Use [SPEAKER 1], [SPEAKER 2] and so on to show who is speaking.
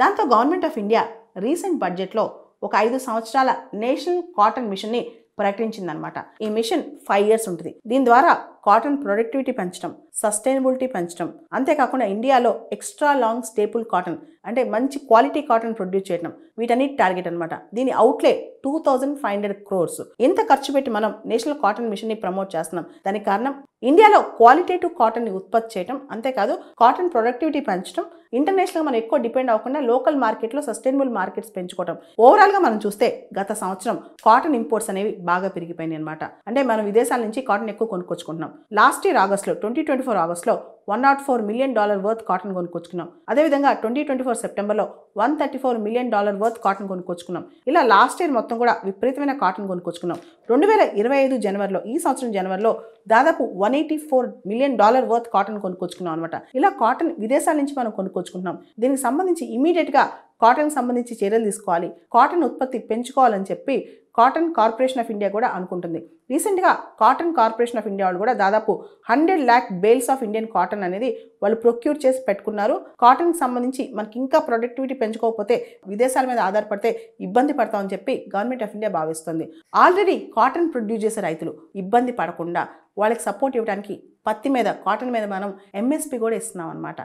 [SPEAKER 1] దాంతో government of India recent బడ్జెట్లో ఒక 5 సంవత్సరాల నేషనల్ కాటన్ మిషన్ని ప్రకటించిందనమాట. ఈ మిషన్ 5 years ఉంటుంది. దీని ద్వారా కాటన్ ప్రొడక్టివిటీ పెంచడం, సస్టైనబిలిటీ పెంచడం, అంతేకాకుండా ఇండియాలో ఎక్స్ట్రా లాంగ్ స్టేపుల్ కాటన్ అంటే మంచి క్వాలిటీ కాటన్ ప్రొడ్యూస్ చేయడం, వీటన్నిటి టార్గెట్ అనమాట. దీని అవుట్లే 2500 crores. ఇంత ఖర్చు పెట్టి మనం నేషనల్ కాటన్ మిషన్ ని ప్రమోట్ చేస్తున్నాం. దానికి కారణం ఇండియాలో క్వాలిటేటివ్ కాటన్ ని ఉత్పత్తి చేయడం, అంతేకాదు కాటన్ ప్రొడక్టివిటీ పెంచడం, ఇంటర్నేషనల్ మనం ఎక్కువ డిపెండ్ అవ్వకుండా లోకల్ మార్కెట్లో సస్టైనబుల్ మార్కెట్స్ పెంచుకోవడం. ఓవరాల్ గా మనం చూస్తే గత సంవత్సరం కాటన్ ఇంపోర్ట్స్ అనేవి బాగా పెరిగిపోయినాయి అనమాట. అంటే మనం విదేశాల నుంచి కాటన్ ఎక్కువ కొనుక్కొచ్చుకుంటున్నాం. లాస్ట్ ఇయర్ ఆగస్ట్లో 2024 ఆగస్ట్లో $104 million వర్త్ కాటన్ కొనుక్కొచ్చుకున్నాం. అదేవిధంగా 2024 సెప్టెంబర్లో $134 million వర్త్ కాటన్ కొనుక్కొచ్చుకున్నాం. ఇలా లాస్ట్ ఇయర్ మొత్తం కూడా విపరీతమైన కాటన్ కొనుక్కొచ్చుకున్నాం. 2025 జనవరిలో, ఈ సంవత్సరం జనవరిలో దాదాపు $184 million వర్త్ కాటన్ కొనుక్కొచ్చుకున్నాం అనమాట. ఇలా కాటన్ విదేశాల నుంచి మనం కొనుక్కొచ్చుకుంటున్నాం. దీనికి సంబంధించి ఇమీడియట్గా కాటన్ సంబంధించి చర్యలు తీసుకోవాలి, కాటన్ ఉత్పత్తి పెంచుకోవాలని చెప్పి కాటన్ కార్పొరేషన్ ఆఫ్ ఇండియా కూడా అనుకుంటుంది. రీసెంట్గా కాటన్ కార్పొరేషన్ ఆఫ్ ఇండియా వాళ్ళు కూడా దాదాపు 100 lakh bales of Indian cotton అనేది వాళ్ళు ప్రొక్యూర్ చేసి పెట్టుకున్నారు. కాటన్కి సంబంధించి మనకి ఇంకా ప్రొడక్టివిటీ పెంచుకోకపోతే విదేశాల మీద ఆధారపడితే ఇబ్బంది పడతామని చెప్పి గవర్నమెంట్ ఆఫ్ ఇండియా భావిస్తుంది. ఆల్రెడీ కాటన్ ప్రొడ్యూస్ చేసే రైతులు ఇబ్బంది పడకుండా వాళ్ళకి సపోర్ట్ ఇవ్వడానికి పత్తి మీద, కాటన్ మీద మనం MSP కూడా ఇస్తున్నాం అనమాట.